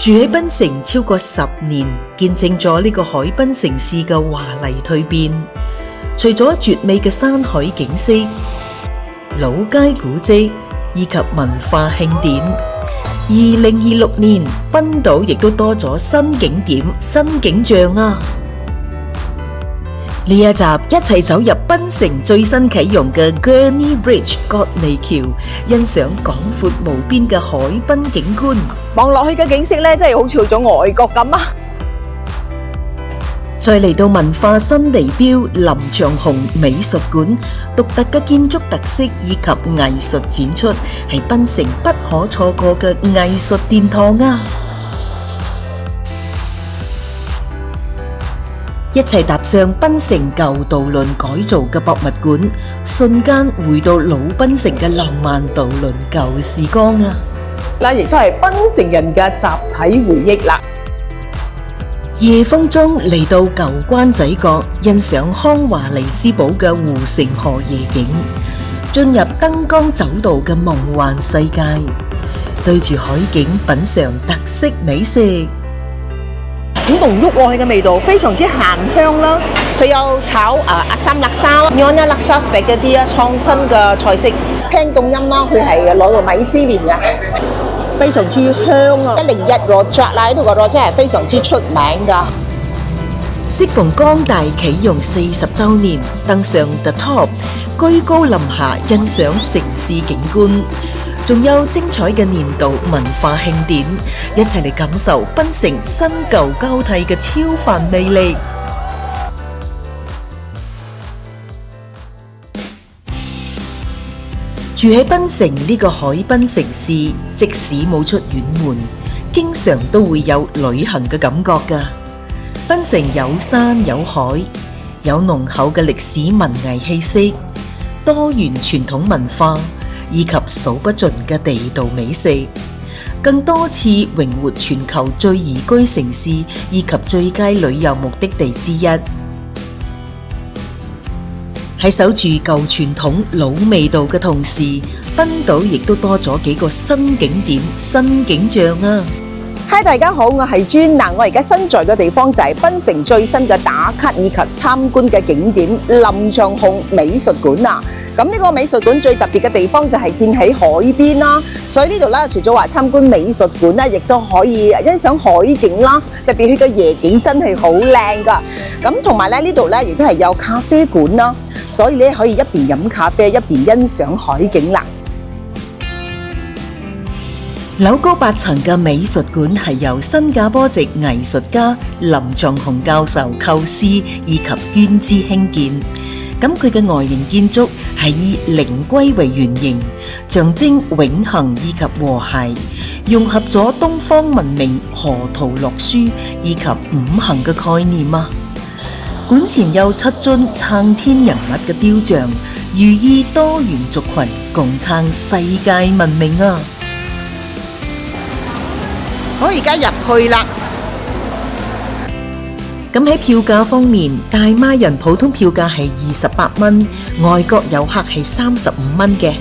住喺檳城超過10年，見證咗呢個海濱城市嘅華麗蛻變。除咗絕美嘅山海景色、老街古蹟以及文化慶典，2026年檳島亦都多咗新景點、新景象啊！呢一集一齊走入檳城最新啟用嘅 Gurney Bridge 葛尼橋，欣賞廣闊無邊嘅海濱景觀。望落去嘅景色咧，真係好似去咗外國咁啊！再嚟到文化新地標林長虹美術館，獨特嘅建築特色以及藝術展出，係檳城不可錯過嘅藝術殿堂啊！一齊踏上檳城舊渡輪改造嘅博物館，瞬間回到老檳城嘅浪漫渡輪舊時光啊！嗱，亦都係檳城人嘅集體回憶啦。夜風中嚟到舊關仔角，欣賞康華利斯堡嘅護城河夜景，進入燈光走道嘅夢幻世界，對住海景品嘗特色美食。好濃郁喎，佢嘅味道非常之鹹香啦。佢有炒阿三辣沙啦，Nyonya Laksa Spaghetti啊，創新嘅菜式，青凍音啦，佢係攞到米芝蓮嘅，非常之香啊！101 Rojak啦，呢度個 Rojak係非常之出名㗎。適逢江大啟用40週年，登上 The Top， 居高臨下欣賞城市景觀。仲有精彩嘅年度文化慶典，一齊嚟感受檳城新舊交替嘅超凡魅力。住喺檳城呢個海濱城市，即使冇出遠門，經常都會有旅行嘅感覺㗎。檳城有山有海，有濃厚嘅歷史文藝氣息，多元傳統文化，以及數不盡嘅地道美食，更多次榮獲全球最宜居城市以及最佳旅遊目的地之一。喺守住舊傳統老味道嘅同時，檳島亦都多咗幾個新景點、新景象啊！嗨，大家好，我係專嗱，我而家身在嘅地方就係檳城最新嘅打卡以及參觀嘅景點林長虹美術館啊！咁呢個美術館最特別嘅地方就係建喺海邊啦，所以呢度咧除咗話參觀美術館咧，亦都可以欣賞海景啦。特別佢嘅夜景真係好靚噶。咁同埋咧呢度咧亦都係有咖啡館啦，所以咧可以一邊飲咖啡一邊欣賞海景啦。樓高8層嘅美術館係由新加坡籍藝術家林長虹教授構思以及捐資興建。咁佢嘅外形建築係以靈龜為原型，象徵永恆以及和諧，融合咗東方文明河圖洛書以及五行嘅概念啊！館前有7尊撐天人物嘅雕像，寓意多元族群共撐世界文明啊！我而家入去啦。咁喺票價方面，大馬人普通票價係28蚊，外國遊客係35蚊嘅。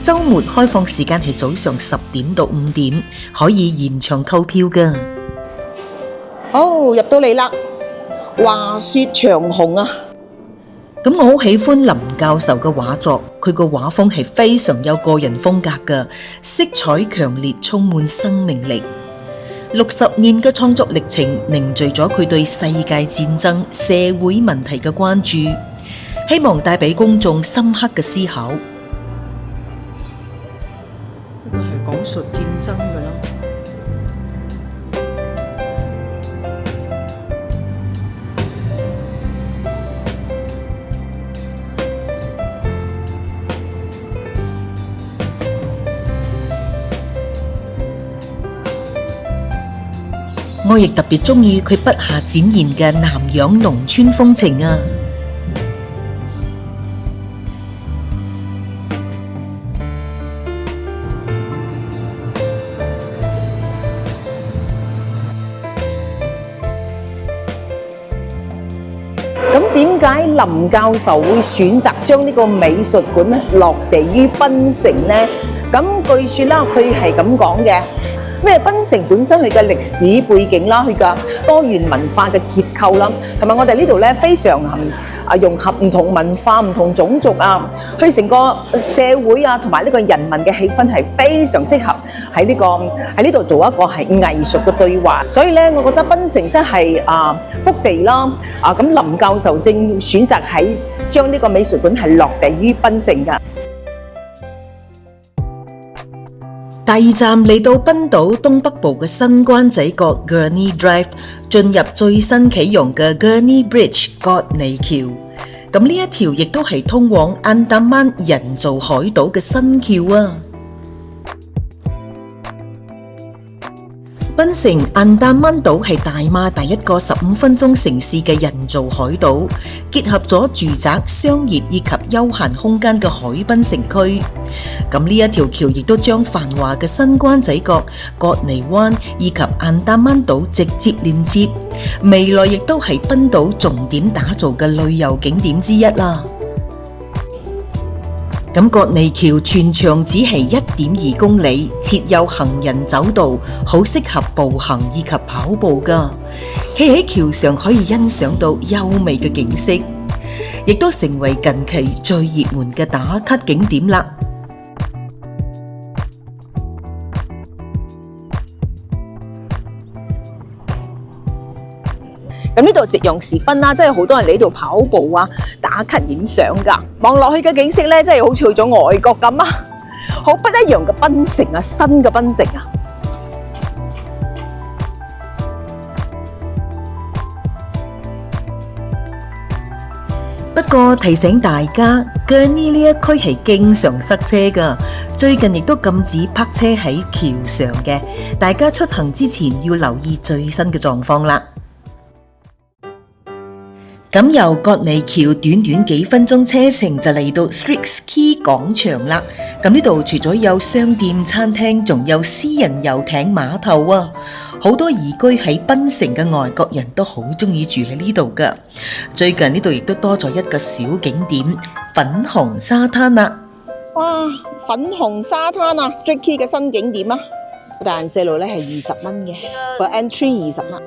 週末開放時間係早上10點到5點，可以延長購票㗎。入到嚟啦，話說長虹啊！咁我好喜歡林教授嘅畫作，佢個畫風係非常有個人風格㗎，色彩強烈，充滿生命力。60年嘅創作歷程凝聚咗佢對世界戰爭、社會問題嘅關注，希望帶俾公眾深刻嘅思考。呢個係講述戰爭㗎啦。我亦特別鍾意佢筆下展現嘅南洋農村風情啊！咁點解林教授會選擇將呢個美術館落地於檳城呢？咁據說啦，佢係咁講嘅。咩檳城本身佢嘅歷史背景啦，佢嘅多元文化嘅結構啦，同埋我哋呢度咧非常融合唔同文化、唔同種族啊，佢成個社會啊同埋呢個人民嘅氣氛係非常適合喺呢度做一個係藝術嘅對話，所以咧我覺得檳城真係福地啦，咁林教授正選擇喺將呢個美術館係落地於檳城㗎。第二站嚟到賓島東北部嘅新關仔角 Gurney Drive， 進入最新啟用嘅 Gurney Bridge 葛尼橋。咁呢一條亦都係通往安達曼人造海島嘅新橋啊！檳城安達曼島係大馬第一個15分鐘城市嘅人造海島，結合咗住宅、商業以及休閒空間嘅海濱城區。咁呢一條橋亦都將繁華嘅新關仔角、葛尼灣以及安達曼島直接連接，未來亦都係賓島重點打造嘅旅遊景點之一啦。咁葛尼橋全長只係1.2公里，設有行人走道，好適合步行以及跑步㗎。企喺橋上可以欣賞到優美嘅景色，亦都成為近期最熱門嘅打卡景點啦。咁呢度夕陽時分啦，真係好多人嚟呢度跑步啊、打卡影相㗎。望落去嘅景色咧，真係好似去咗外國咁啊！好不一樣嘅檳城啊，新嘅檳城啊！不過提醒大家 ，Gurney 呢一區係經常塞車㗎，最近亦都禁止泊車喺橋上嘅，大家出行之前要留意最新嘅狀況啦。咁由葛尼橋短短幾分鐘車程就嚟到 Streets Quay 廣場啦。咁呢度除咗有商店、餐廳，仲有私人遊艇碼頭啊！好多移居喺檳城嘅外國人都好鍾意住喺呢度㗎。最近呢度亦都多咗一個小景點——粉紅沙灘啦。哇！粉紅沙灘啊 ，Streets Quay 嘅新景點啊！大人細路咧係20蚊嘅，個 entry 20蚊。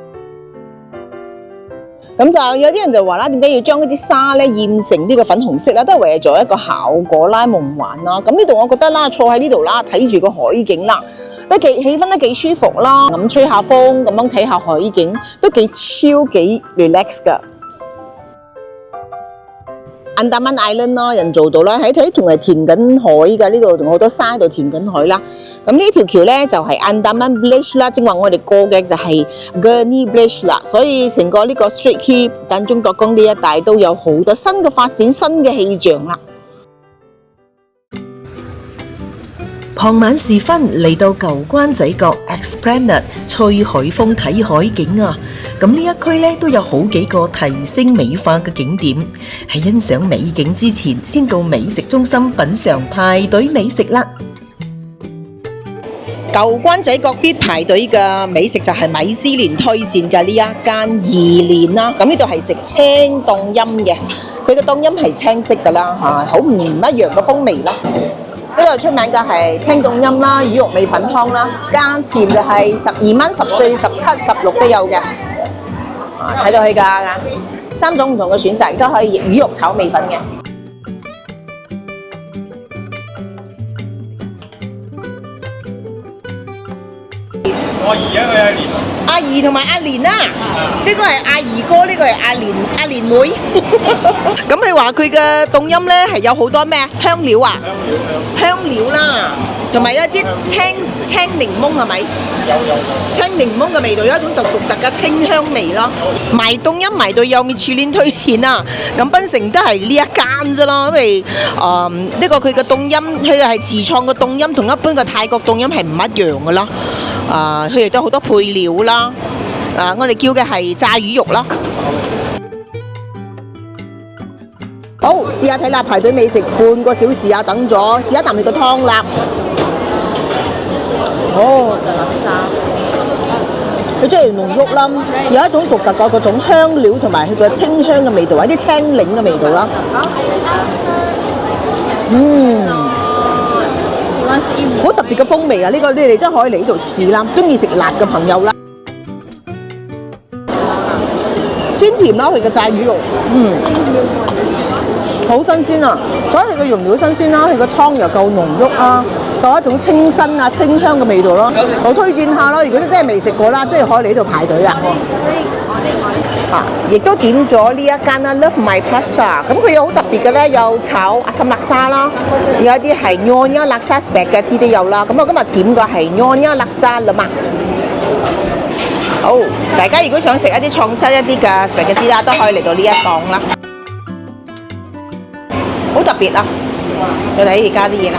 咁就有啲人就話啦，點解要將嗰啲沙咧染成呢個粉紅色啦？都係為咗一個效果啦、夢幻啦。咁呢度我覺得啦，坐喺呢度啦，睇住個海景啦，都幾氣氛都幾舒服啦。咁吹下風，咁樣睇下海景，都幾超幾 relax 噶。安達曼 Island 啦，人造島啦，睇仲係填緊海㗎，呢度仲好多沙喺度填緊海啦。咁呢條橋咧就係安達曼 Bridge 啦，正話我哋過嘅就係 Gurney Bridge 啦，所以成個呢個 Streets Quay 丹中角宮呢一帶都有好多新嘅發展、新嘅氣象啦。傍晚時分嚟到舊關仔角 Esplanade 吹海風睇海景啊！咁呢一區咧都有好幾個提升美化嘅景點，喺欣賞美景之前，先到美食中心品嚐排隊美食啦。舊關仔角必排隊嘅美食就係米芝蓮推薦嘅呢一間怡蓮啦。咁呢度係食青凍陰嘅，佢嘅凍陰係青色㗎啦嚇，好唔一樣嘅風味啦。呢度出名嘅係青凍陰啦、魚肉味粉湯啦，價錢就係12蚊、14、17、16都有嘅。睇到佢㗎，3種唔同嘅選擇，都可以魚肉炒味粉嘅。我阿姨啊，佢阿蓮。阿姨同埋阿蓮啊，呢個係阿姨哥，呢個係阿蓮妹。咁佢話佢嘅凍陰咧係有好多咩香料啊？香料啦，同埋一啲青檸檬係咪？有。青檸檬嘅味道有一種獨特嘅清香味咯。賣凍陰賣到有米其林推薦啊！咁檳城都係呢一間啫咯，因為呢個佢嘅凍陰，佢係自創嘅凍陰，同一般嘅泰國凍陰係唔一樣嘅啦。佢亦都好多配料啦。我哋叫嘅係炸魚肉啦。好，試下睇啦，排隊美食半個小時啊，等咗，試一啖佢個湯啦。哦，佢真係濃郁啦，有一種獨特嘅嗰種香料同埋佢個清香嘅味道，一啲青檸嘅味道啦。好特別嘅風味啊！呢個你哋真係可以嚟呢度試啦，中意食辣嘅朋友啦。鮮甜啦，佢嘅炸魚肉，好新鮮啊！所以佢嘅用料新鮮啦，佢個湯又夠濃郁啊，夠一種清新啊、清香嘅味道咯，好推薦下咯！如果你真係未食過啦，真係可以嚟呢度排隊啊！亦都點咗呢一間啦 ，Love My Pasta。咁佢有好特別嘅咧，有炒阿參叻沙啦，有一啲係 Nyonya Laksa Spaghetti 都有啦。咁我今日點嘅係 Nyonya Laksa 啦嘛。好，大家如果想食一啲創新一啲嘅 spaghetti 啦，都可以嚟到呢一檔啦。好特別啊！你睇而家啲嘢啦，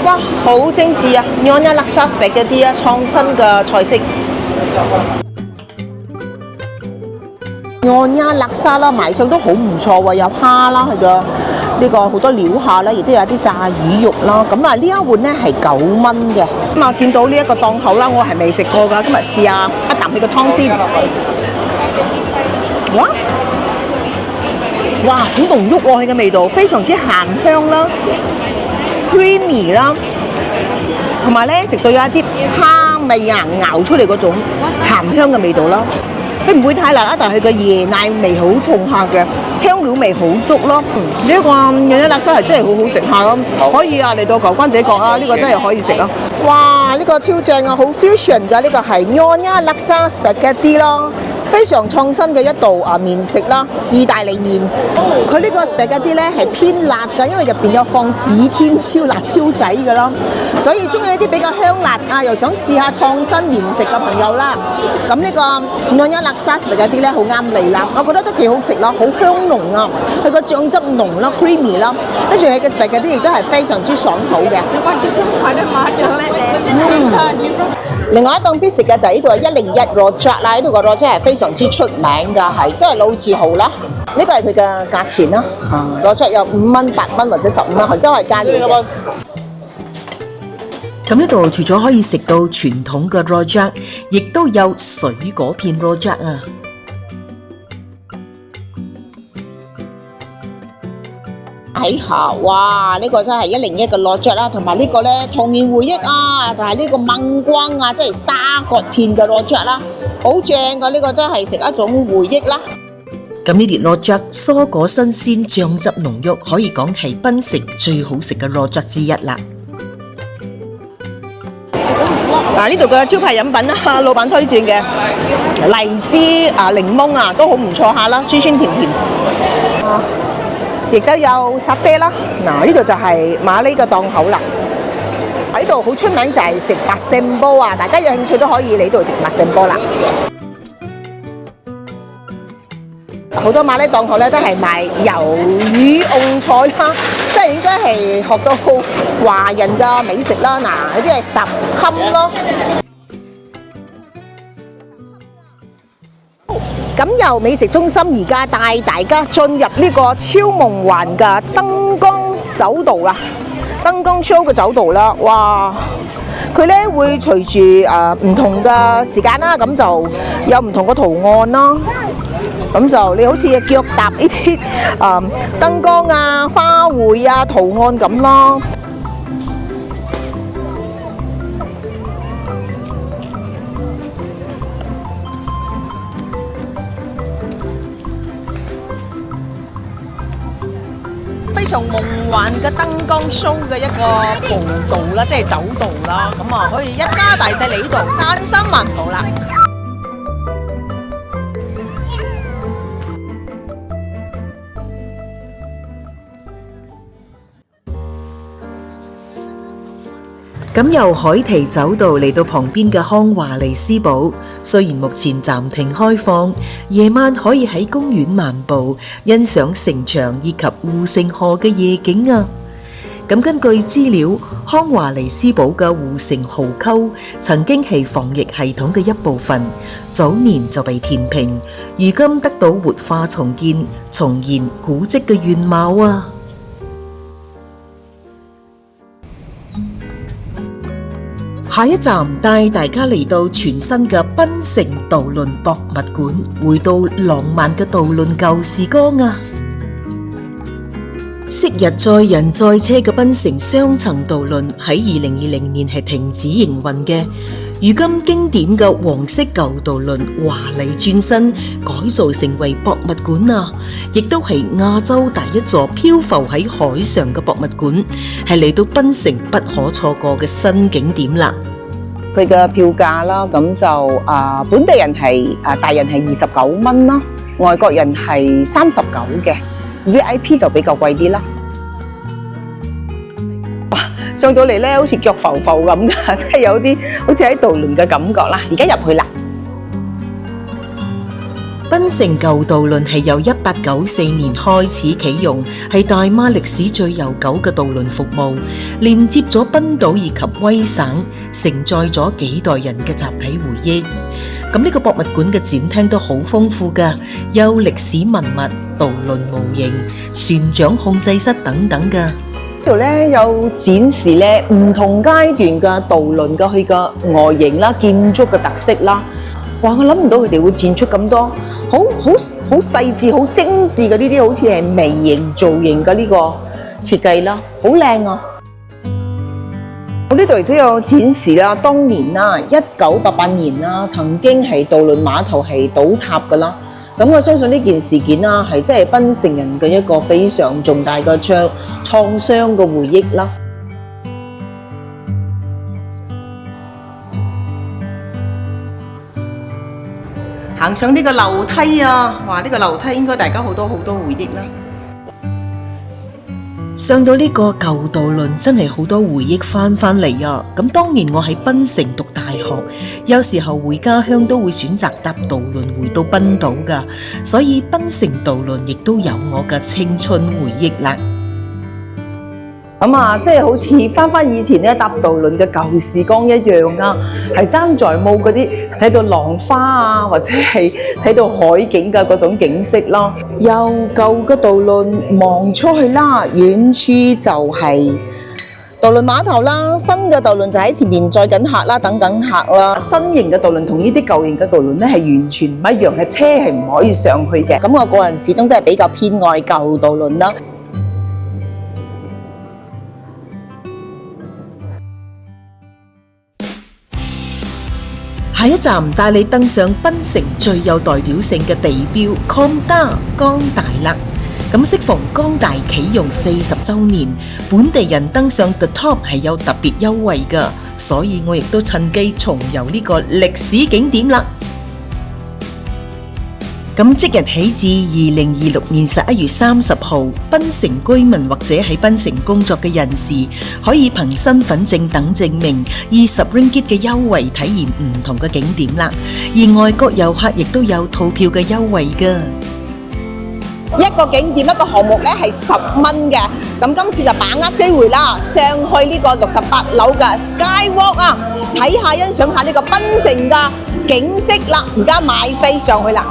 哇，好精緻啊 ！Nyonya Laksa Spaghetti 啊，創新嘅菜式。Nyonya Laksa啦，賣相都好唔錯喎，有蝦啦，佢嘅呢個好多料下啦，亦都有啲炸魚肉啦。咁啊，呢一碗咧係9蚊嘅。咁啊，見到呢一個檔口啦，我係未食過㗎，今日試下一啖佢個湯先。哇，好濃郁喎！佢嘅味道非常之鹹香啦 ，creamy 啦，同埋咧食到有一啲蝦味啊熬出嚟嗰種鹹香嘅味道啦。佢唔會太辣啦，但係佢嘅椰奶味好重下嘅，香料味好足咯。呢一個Nyonya Laksa係真係好好食下咯，可以啊嚟到舊關仔角啊，呢個真係可以食啊！哇，呢個超正啊，好 fusion 㗎，呢個係Nyonya Laksa Spaghetti 咯。非常創新嘅一道麵食啦，意大利麵。佢呢個 spaghetti 咧係偏辣㗎，因為入邊有放指天椒辣椒仔㗎啦，所以中意一啲比較香辣啊，又想試下創新麵食嘅朋友啦，咁呢個Nyonya Laksa spaghetti 咧好啱你啦，我覺得都幾好食啦，好香濃啊，佢個醬汁濃啦 ，creamy 啦，跟住佢嘅 spaghetti 亦都係非常之爽口嘅。另外一檔必食嘅就係呢度係101 Rojak 啦，呢度個 Rojak 係非常之出名㗎，係都係老字號啦。呢個係佢嘅價錢啦，Rojak有5蚊、8蚊或者15蚊，佢都係加料嘅。咁呢度除咗可以食到傳統嘅 Rojak， 亦都有水果片 Rojak 啊！睇下，哇！呢個真係101嘅Rojak啦，同埋呢個咧童年回憶啊，就係呢個掹光啊，即係沙葛片嘅Rojak啦，好正㗎！呢個真係食一種回憶啦。咁呢碟 Rojak 蔬果新鮮，醬汁濃郁，可以講係檳城最好食嘅Rojak之一啦。嗱，呢度嘅招牌飲品啦，老闆推薦嘅荔枝檸檬啊，都好唔錯下啦，酸酸甜甜。亦都有沙爹啦。嗱，呢度就係馬呢個檔口啦。喺度好出名就係食白聖煲啊！大家有興趣都可以嚟呢度食白聖煲啦。好多馬呢檔口咧都係賣魷魚澳菜啦，即係應該係學到華人嘅美食啦。嗱，有啲係十堪咯。咁由美食中心而家帶大家進入呢個超夢幻嘅燈光走道啦，燈光 show 嘅走道啦，哇！佢咧會隨住唔同嘅時間啦，咁就有唔同嘅圖案啦。咁就你好似腳踏呢啲燈光啊、花卉啊、圖案咁咯。非常夢幻嘅燈光 show 嘅一個步道啦，即係走道啦，咁啊可以一家大細嚟呢度散心漫步啦。咁由海堤走道嚟到旁邊嘅康華利斯堡，雖然目前暫停開放，夜晚可以喺公園漫步，欣賞城牆以及護城河嘅夜景啊！咁根據資料，康華利斯堡嘅護城壕溝曾經係防疫系統嘅一部分，早年就被填平，如今得到活化重建，重現古蹟嘅原貌啊！下一站帶大家嚟到全新嘅檳城渡輪博物館，回到浪漫嘅渡輪舊時光啊！昔日載人載車嘅檳城雙層渡輪喺2020年係停止營運嘅。如今經典嘅黃色舊渡輪華麗轉身，改造成為博物館啊！亦都係亞洲第一座漂浮喺海上嘅博物館，係嚟到檳城不可錯過嘅新景點啦。佢嘅票價啦，咁就本地人係大人係29蚊啦，外國人係39嘅 ，VIP 就比較貴啲啦。上到嚟咧，好似腳浮浮咁噶，即係有啲好似喺渡輪嘅感覺啦。而家入去啦。檳城舊渡輪係由1894年開始啟用，係大馬歷史最悠久嘅渡輪服務，連接咗賓島以及威省，承載咗幾代人嘅集體回憶。咁呢個博物館嘅展廳都好豐富噶，有歷史文物、渡輪模型、船長控制室等等噶。呢度咧有展示咧唔同階段嘅渡輪嘅佢嘅外形啦、建築嘅特色啦。哇！我諗唔到佢哋會展出咁多好細緻、好精緻嘅呢啲好似係微型造型嘅呢個設計啦，好靚啊！我呢度亦都有展示啦，當年啦1988年啦，曾經係渡輪碼頭係倒塌㗎啦。咁我相信呢件事件啦，係真係檳城人嘅一個非常重大嘅創傷嘅回憶啦。行上呢個樓梯啊，哇！呢個樓梯應該大家好多回憶啦。上到呢個舊渡輪真係好多回憶翻嚟啊！咁當年我喺檳城讀大學，有時候回家鄉都會選擇搭渡輪回到賓島噶，所以檳城渡輪亦都有我嘅青春回憶啦。咁啊，即係好似翻以前咧搭渡輪嘅舊時光一樣啊，係爭在冇嗰啲睇到浪花啊，或者係睇到海景嘅嗰種景色咯。由舊嘅渡輪望出去啦，遠處就係渡輪碼頭啦，新嘅渡輪就喺前面載緊客啦，等緊客啦。新型嘅渡輪同呢啲舊型嘅渡輪咧係完全唔一樣嘅，車係唔可以上去嘅。咁我個人始終都係比較偏愛舊渡輪啦。下一站帶你登上檳城最有代表性嘅地標康達江大啦。咁適逢江大啟用40週年，本地人登上 The Top 係有特別優惠㗎，所以我亦都趁機重遊呢個歷史景點啦。咁即日起至2026年11月30號，檳城居民或者喺檳城工作嘅人士，可以憑身份證等證明，以10 ringgit 嘅優惠體驗唔同嘅景點啦。而外國遊客亦都有套票嘅優惠㗎。一個景點一個項目咧係10蚊嘅，咁今次就把握機會啦，上去呢個68樓嘅 Skywalk 啊，睇下欣賞下呢個檳城嘅景色啦。而家買飛上去啦。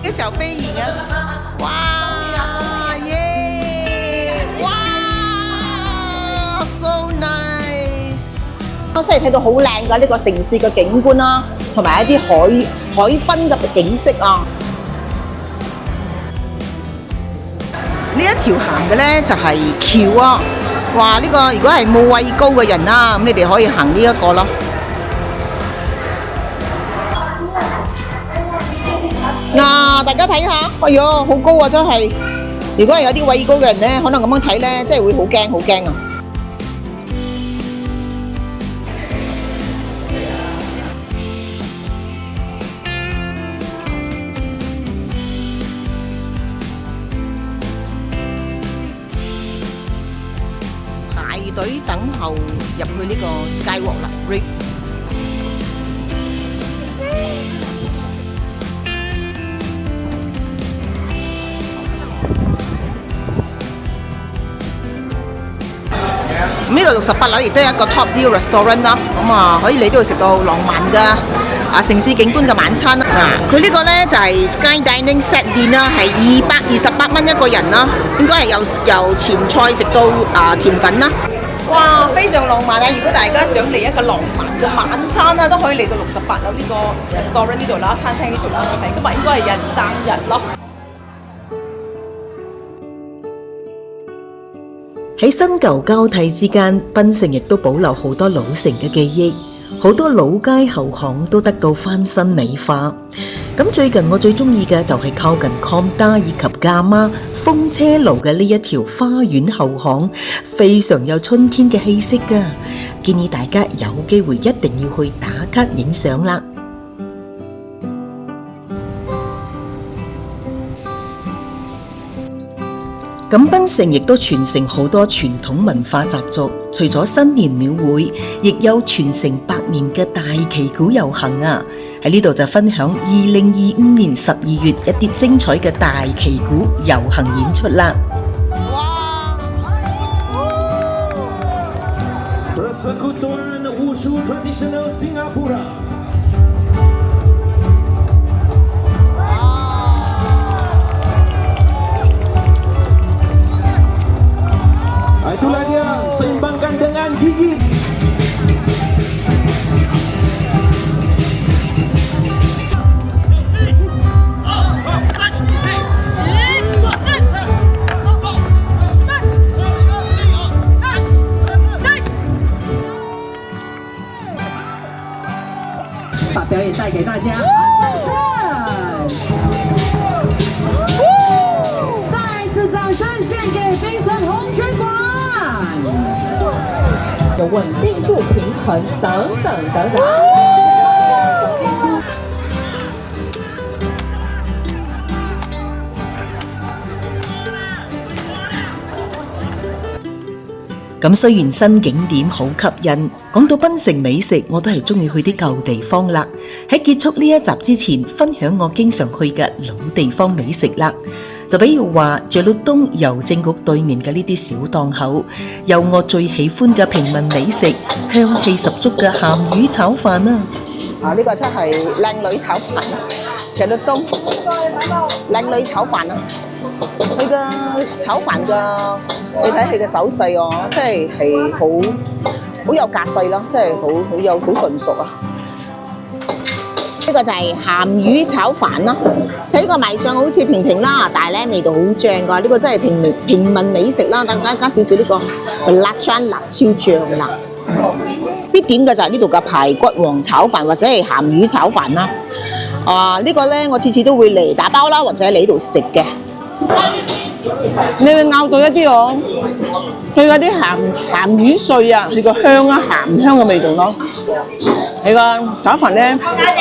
啲時候飛完嘅，哇耶！哇 ，so nice！ 我真係睇到好靚㗎呢個城市嘅景觀啦，同埋一啲海濱嘅景色啊。呢一條行嘅咧就係橋啊！哇！呢個如果係冇畏高嘅人啦，咁你哋可以行呢一個咯。嗱，大家睇下，哎唷，好高啊！真係，如果係有啲畏高嘅人咧，可能咁樣睇咧，真係會好驚啊！排隊等候入去呢個 Skywalk 啦。呢度68樓亦都有一個 Top View Restaurant 啦，咁啊可以嚟呢度食到浪漫嘅城市景觀嘅晚餐啦。佢呢個咧就係 Sky Dining Set 店啦，係228蚊一個人啦，應該係由前菜食到甜品啦。哇，非常浪漫啊！如果大家想嚟一個浪漫嘅晚餐啊，都可以嚟到68樓呢個 Restaurant 呢度啦，餐廳呢度啦。係今日應該係有人生日咯。喺新舊交替之間，檳城亦都保留好多老城嘅記憶，好多老街後巷都得到翻新美化。咁最近我最中意嘅就係靠近 Conda 以及加媽風車路嘅呢一條花園後巷，非常有春天嘅氣息㗎。建議大家有機會一定要去打卡影相啦。咁檳城亦都傳承好多傳統文化習俗，除咗新年廟會，亦有傳承100年嘅大旗鼓遊行啊！喺呢度就分享2025年12月一啲精彩嘅大旗鼓遊行演出啦！哇！Persekutuan Wushu Tradisional Singapura. Itulah dia, seimbangkan dengan gigi. Pak 表演带给大家，再次掌声献给冰城红军馆，有稳定度、平衡等等等等。咁雖然新景點好吸引，講到檳城美食，我都係中意去啲舊地方啦。喺結束呢一集之前，分享我經常去嘅老地方美食啦。就比如話著祿東郵政局對面嘅呢啲小檔口，有我最喜歡嘅平民美食，香氣十足嘅鹹魚炒飯啊！呢個真係靚女炒飯，著祿東靚女炒飯啊！佢嘅炒飯嘅，你睇佢嘅手勢哦，即係好有格勢咯，即係好純熟啊！呢個就係鹹魚炒飯啦，睇個賣相好似平平啦，但係咧味道好正㗎，呢個真係平民美食啦，大家加少少呢個辣椒醬啦。必點嘅就係呢度嘅排骨黃炒飯或者係鹹魚炒飯啦。呢個咧我次次都會嚟打包啦，或者嚟呢度食嘅。你會咬到一啲佢嗰啲鹹魚碎啊，佢個香啊鹹香嘅味道咯。你個炒飯咧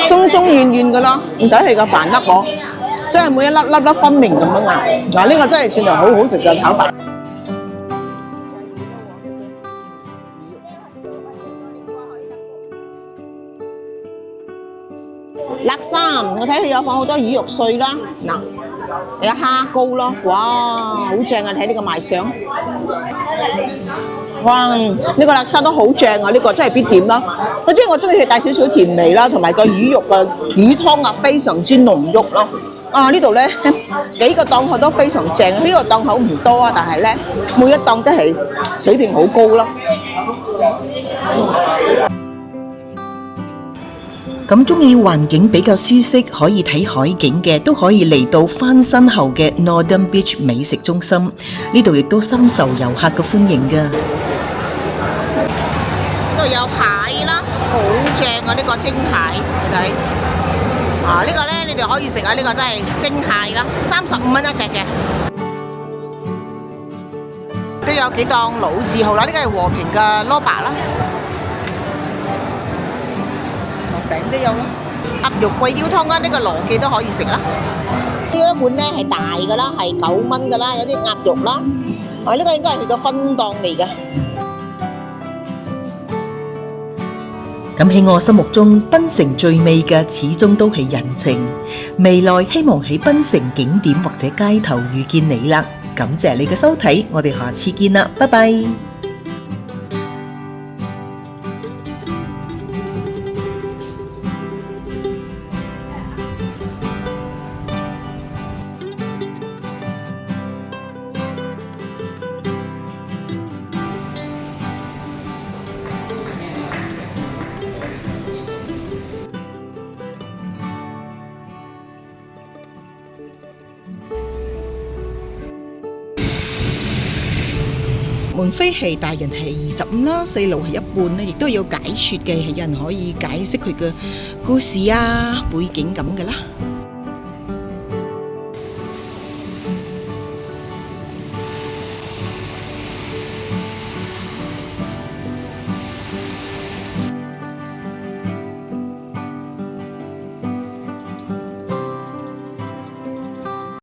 鬆鬆軟軟嘅咯，唔使係個飯粒喎，真係每一粒粒分明咁樣啊！呢個真係算係好好食嘅炒飯。辣三，我睇佢有放好多魚肉碎啦，嗱，有蝦膏咯，哇，好正啊！睇呢個賣相，哇，呢個辣沙都好正啊！呢個真係必點啦。即係我中意佢帶少少甜味啦，同埋個魚肉嘅魚湯啊，非常之濃郁咯。呢度咧幾個檔口都非常正，呢個檔口唔多啊，但係咧每一檔都係水平好高咯。咁中意環境比較舒適，可以睇海景嘅，都可以嚟到翻新後嘅 Northern Beach 美食中心，呢度亦都深受遊客嘅歡迎㗎。呢度有蟹啦，好正啊！呢個蒸蟹，你睇。呢個咧你哋可以食啊！呢個真係蒸蟹啦，35蚊一隻嘅。都有幾檔老字號啦，呢個係和平嘅蘿蔔啦。餅都有啦，鴨肉貴刁湯啊，呢個羅記都可以食啦。呢一碗咧係大㗎啦，係9蚊㗎啦，有啲鴨肉啦。呢個應該係佢個分檔嚟嘅。咁喺我心目中，檳城最美嘅始終都係人情。未來希望喺檳城景點或者街頭遇見你啦。感謝你嘅收睇，我哋下次見啦，拜拜。門飛係大人係25啦，細路係一半咧，亦都有解說嘅，係有人可以解釋佢嘅故事啊、背景咁嘅啦。